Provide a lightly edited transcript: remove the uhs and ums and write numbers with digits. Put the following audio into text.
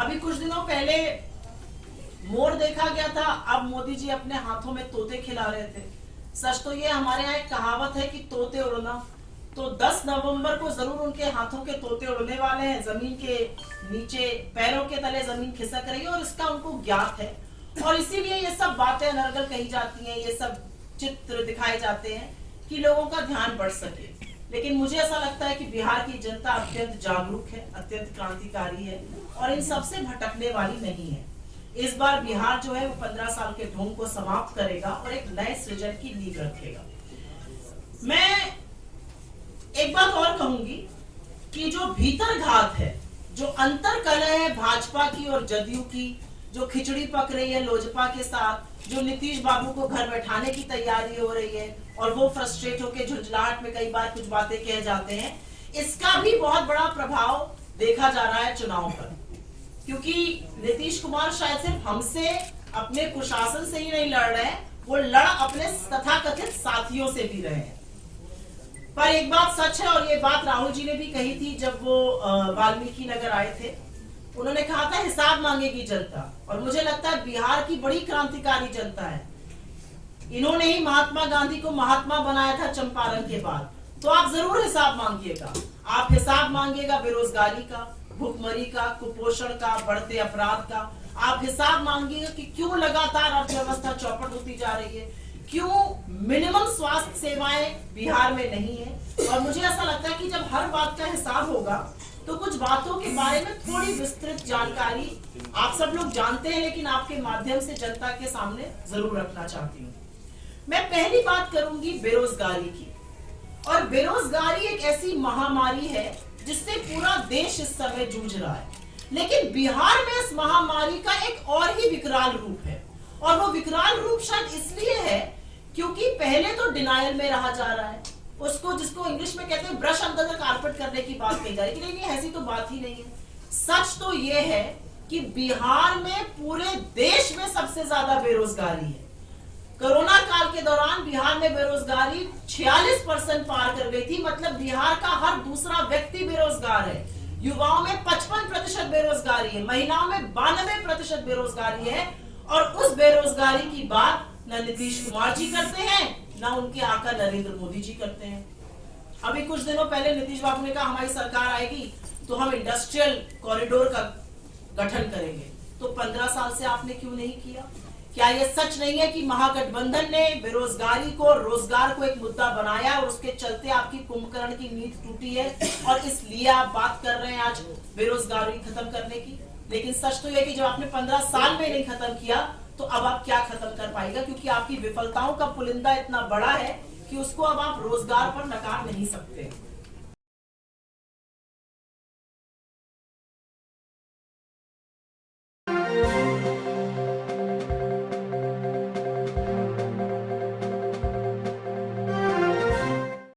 अभी कुछ दिनों पहले मोर देखा गया था, अब मोदी जी अपने हाथों में तोते खिला रहे थे। सच तो ये हमारे यहाँ एक कहावत है कि तोते उड़ना, तो 10 नवंबर को जरूर उनके हाथों के तोते उड़ने वाले हैं। जमीन के नीचे पैरों के तले जमीन खिसक रही है और इसका उनको ज्ञात है, और इसीलिए ये सब बातें अनर्गल कही जाती हैं, ये सब चित्र दिखाए जाते हैं कि लोगों का ध्यान बढ़ सके। लेकिन मुझे ऐसा लगता है कि बिहार की जनता अत्यंत जागरूक है, अत्यंत क्रांतिकारी है और इन सबसे भटकने वाली नहीं है। इस बार बिहार जो है वो 15 साल के ढोंग को समाप्त करेगा और एक नए सृजन की नींव रखेगा। मैं एक बात और कहूंगी कि जो भीतर घात है, जो अंतर कलह है भाजपा की और जदयू की, जो खिचड़ी पक रही है लोजपा के साथ, जो नीतीश बाबू को घर बैठाने की तैयारी हो रही है और वो फ्रस्ट्रेट होकर झुंझलाहट में कई बार कुछ बातें कह जाते हैं, इसका भी बहुत बड़ा प्रभाव देखा जा रहा है चुनाव पर। क्योंकि नीतीश कुमार शायद सिर्फ हमसे, अपने कुशासन से ही नहीं लड़ रहे हैं, वो लड़ अपने तथाकथित साथियों से भी रहे हैं। पर एक बात सच है, और ये बात राहुल जी ने भी कही थी जब वो वाल्मीकि नगर आए थे। उन्होंने कहा था हिसाब मांगेगी जनता, और मुझे लगता है बिहार की बड़ी क्रांतिकारी जनता है। इन्होंने ही महात्मा गांधी को महात्मा बनाया था चंपारण के बाद, तो आप जरूर हिसाब मांगिएगा। आप हिसाब मांगिएगा बेरोजगारी का, भूखमरी का, कुपोषण का, बढ़ते अपराध का। आप हिसाब मांगिएगा कि क्यों लगातार अर्थव्यवस्था चौपट होती जा रही है, क्यों मिनिमम स्वास्थ्य सेवाएं बिहार में नहीं है। और मुझे ऐसा लगता है कि जब हर बात का हिसाब होगा तो कुछ बातों के बारे में थोड़ी विस्तृत जानकारी आप सब लोग जानते हैं, लेकिन आपके माध्यम से जनता के सामने जरूर रखना चाहती हूँ। मैं पहली बात करूंगी बेरोजगारी की। और बेरोजगारी एक ऐसी महामारी है जिससे पूरा देश इस समय जूझ रहा है, लेकिन बिहार में इस महामारी का एक और ही विकराल रूप है। और वो विकराल रूप शायद इसलिए है क्योंकि पहले तो डिनायल में रहा जा रहा है, उसको जिसको इंग्लिश में कहते हैं ब्रश अंडर द कारपेट करने की बात कही जा रही है, लेकिन ऐसी तो बात ही नहीं है। सच तो ये है कि बिहार में पूरे देश में सबसे ज्यादा बेरोजगारी है। कोरोना काल के दौरान बिहार में बेरोजगारी 46% पार कर गई थी, मतलब बिहार का हर दूसरा व्यक्ति बेरोजगार है। युवाओं में 55% बेरोजगारी है, महिलाओं में 92% बेरोजगारी है। और उस बेरोजगारी की बात न नीतीश कुमार जी करते हैं, न उनके आका नरेंद्र मोदी जी करते हैं। अभी कुछ दिनों पहले नीतीश बाबू ने कहा हमारी सरकार आएगी तो हम इंडस्ट्रियल कॉरिडोर का गठन करेंगे। तो 15 साल से आपने क्यों नहीं किया? क्या यह सच नहीं है कि महागठबंधन ने बेरोजगारी को, रोजगार को एक मुद्दा बनाया और उसके चलते आपकी कुंभकर्ण की नींद टूटी है और इसलिए आप बात कर रहे हैं आज बेरोजगारी खत्म करने की? लेकिन सच तो यह कि जब आपने 15 साल में नहीं खत्म किया तो अब आप क्या खत्म कर पाएगा, क्योंकि आपकी विफलताओं का पुलिंदा इतना बड़ा है कि उसको अब आप रोजगार पर नकार नहीं सकते।